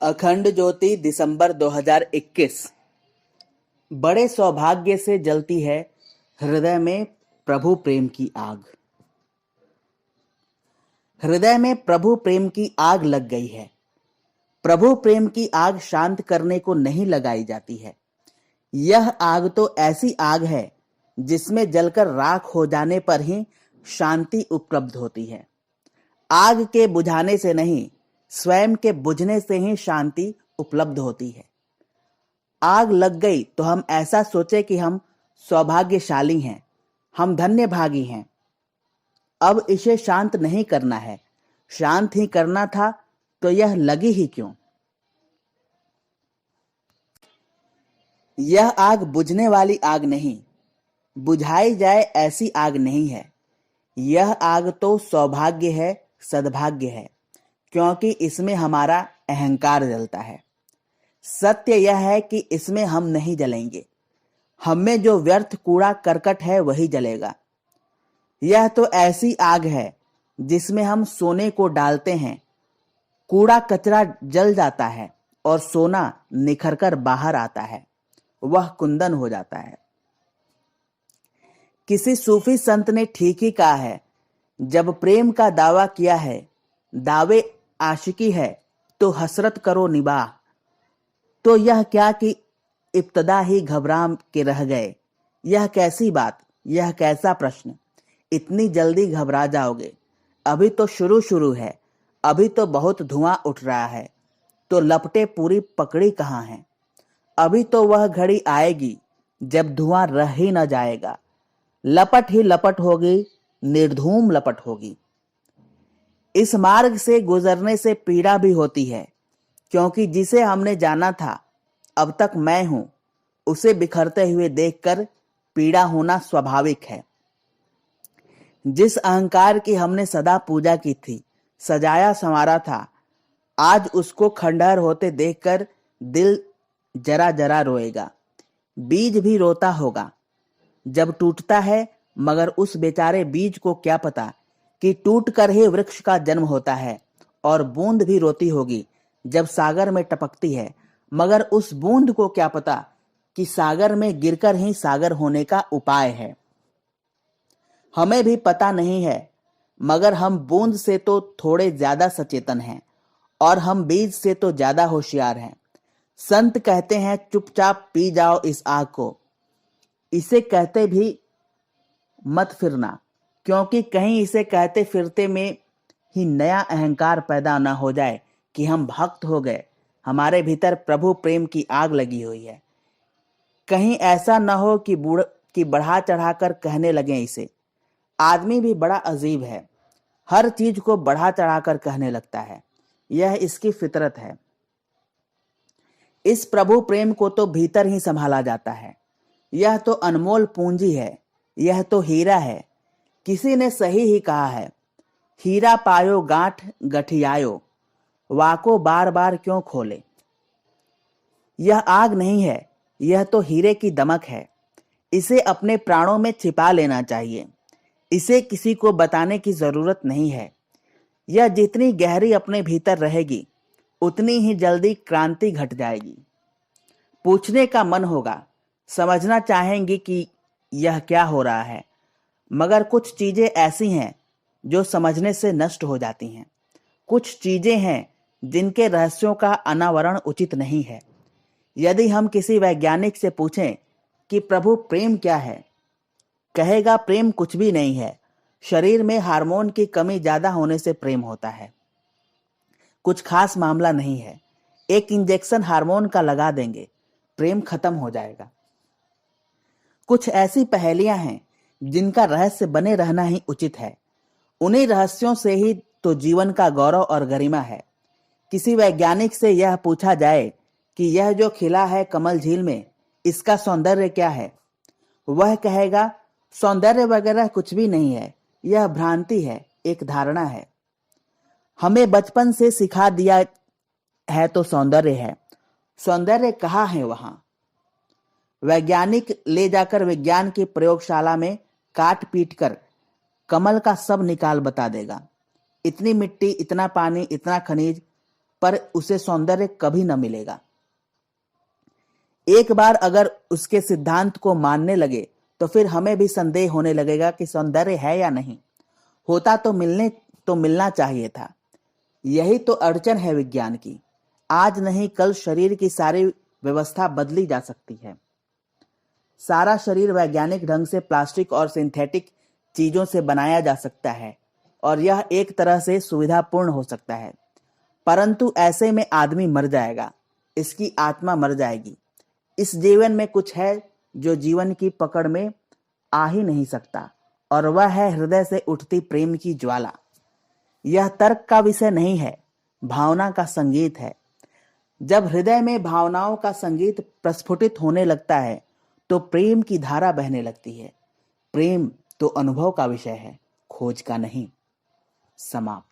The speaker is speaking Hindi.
अखंड ज्योति दिसंबर 2021। बड़े सौभाग्य से जलती है हृदय में प्रभु प्रेम की आग। हृदय में प्रभु प्रेम की आग लग गई है। प्रभु प्रेम की आग शांत करने को नहीं लगाई जाती है। यह आग तो ऐसी आग है जिसमें जलकर राख हो जाने पर ही शांति उपलब्ध होती है। आग के बुझाने से नहीं, स्वयं के बुझने से ही शांति उपलब्ध होती है। आग लग गई तो हम ऐसा सोचे कि हम सौभाग्यशाली हैं, हम धन्य भागी हैं। अब इसे शांत नहीं करना है, शांत ही करना था तो यह लगी ही क्यों। यह आग बुझने वाली आग नहीं, बुझाई जाए ऐसी आग नहीं है। यह आग तो सौभाग्य है, सद्भाग्य है, क्योंकि इसमें हमारा अहंकार जलता है। सत्य यह है कि इसमें हम नहीं जलेंगे। हम में जो व्यर्थ कूड़ा करकट है वही जलेगा। यह तो ऐसी आग है जिसमें हम सोने को डालते हैं, कूड़ा कचरा जल जाता है और सोना निखरकर बाहर आता है, वह कुंदन हो जाता है। किसी सूफी संत ने ठीक ही कहा है, जब प्रेम का दावा किया है, दावे आशिकी है तो हसरत करो निबाह। तो यह क्या कि इब्तदा ही घबरा के रह गए। यह कैसी बात, यह कैसा प्रश्न, इतनी जल्दी घबरा जाओगे? अभी तो शुरू शुरू है, अभी तो बहुत धुआं उठ रहा है, तो लपटें पूरी पकड़ी कहाँ हैं? अभी तो वह घड़ी आएगी जब धुआं रह ही न जाएगा, लपट ही लपट होगी, निर्धूम लपट होगी। इस मार्ग से गुजरने से पीड़ा भी होती है, क्योंकि जिसे हमने जाना था अब तक मैं हूं, उसे बिखरते हुए देखकर पीड़ा होना स्वाभाविक है। जिस अहंकार की हमने सदा पूजा की थी, सजाया संवारा था, आज उसको खंडहर होते देखकर दिल जरा जरा रोएगा। बीज भी रोता होगा जब टूटता है, मगर उस बेचारे बीज को क्या पता कि टूट कर ही वृक्ष का जन्म होता है। और बूंद भी रोती होगी जब सागर में टपकती है, मगर उस बूंद को क्या पता कि सागर में गिरकर ही सागर होने का उपाय है। हमें भी पता नहीं है, मगर हम बूंद से तो थोड़े ज्यादा सचेतन हैं और हम बीज से तो ज्यादा होशियार हैं। संत कहते हैं चुपचाप पी जाओ इस आग को, इसे कहते भी मत फिरना, क्योंकि कहीं इसे कहते फिरते में ही नया अहंकार पैदा न हो जाए कि हम भक्त हो गए, हमारे भीतर प्रभु प्रेम की आग लगी हुई है। कहीं ऐसा न हो कि बढ़ा चढ़ाकर कहने लगे इसे। आदमी भी बड़ा अजीब है, हर चीज को बढ़ा चढ़ाकर कहने लगता है, यह इसकी फितरत है। इस प्रभु प्रेम को तो भीतर ही संभाला जाता है। यह तो अनमोल पूंजी है, यह तो हीरा है। किसी ने सही ही कहा है, हीरा पायो गांठ गठियायो, वाको बार बार क्यों खोले। यह आग नहीं है, यह तो हीरे की दमक है। इसे अपने प्राणों में छिपा लेना चाहिए, इसे किसी को बताने की जरूरत नहीं है। यह जितनी गहरी अपने भीतर रहेगी, उतनी ही जल्दी क्रांति घट जाएगी। पूछने का मन होगा, समझना चाहेंगी कि यह क्या हो रहा है, मगर कुछ चीजें ऐसी हैं जो समझने से नष्ट हो जाती हैं। कुछ चीजें हैं जिनके रहस्यों का अनावरण उचित नहीं है। यदि हम किसी वैज्ञानिक से पूछें कि प्रभु प्रेम क्या है, कहेगा प्रेम कुछ भी नहीं है, शरीर में हार्मोन की कमी ज्यादा होने से प्रेम होता है। कुछ खास मामला नहीं है, एक इंजेक्शन हार्मोन का लगा देंगे, प्रेम खत्म हो जाएगा। कुछ ऐसी पहेलियां हैं जिनका रहस्य बने रहना ही उचित है। उन्हीं रहस्यों से ही तो जीवन का गौरव और गरिमा है। किसी वैज्ञानिक से यह पूछा जाए कि यह जो खिला है कमल झील में, इसका सौंदर्य क्या है, वह कहेगा सौंदर्य वगैरह कुछ भी नहीं है, यह भ्रांति है, एक धारणा है। हमें बचपन से सिखा दिया है तो सौंदर्य है, सौंदर्य कहाँ है वहां? वैज्ञानिक ले जाकर विज्ञान की प्रयोगशाला में काट पीट कर कमल का सब निकाल बता देगा। इतनी मिट्टी, इतना पानी, इतना खनिज, पर उसे सौंदर्य कभी न मिलेगा। एक बार अगर उसके सिद्धांत को मानने लगे तो फिर हमें भी संदेह होने लगेगा कि सौंदर्य है या नहीं। होता तो मिलना चाहिए था। यही तो अड़चन है विज्ञान की। आज नहीं कल शरीर की सारी व्यवस्था बदली जा सकती है। सारा शरीर वैज्ञानिक ढंग से प्लास्टिक और सिंथेटिक चीजों से बनाया जा सकता है और यह एक तरह से सुविधापूर्ण हो सकता है, परंतु ऐसे में आदमी मर जाएगा, इसकी आत्मा मर जाएगी। इस जीवन में कुछ है जो जीवन की पकड़ में आ ही नहीं सकता, और वह है हृदय से उठती प्रेम की ज्वाला। यह तर्क का विषय नहीं है, भावना का संगीत है। जब हृदय में भावनाओं का संगीत प्रस्फुटित होने लगता है तो प्रेम की धारा बहने लगती है। प्रेम तो अनुभव का विषय है, खोज का नहीं। समाप्त।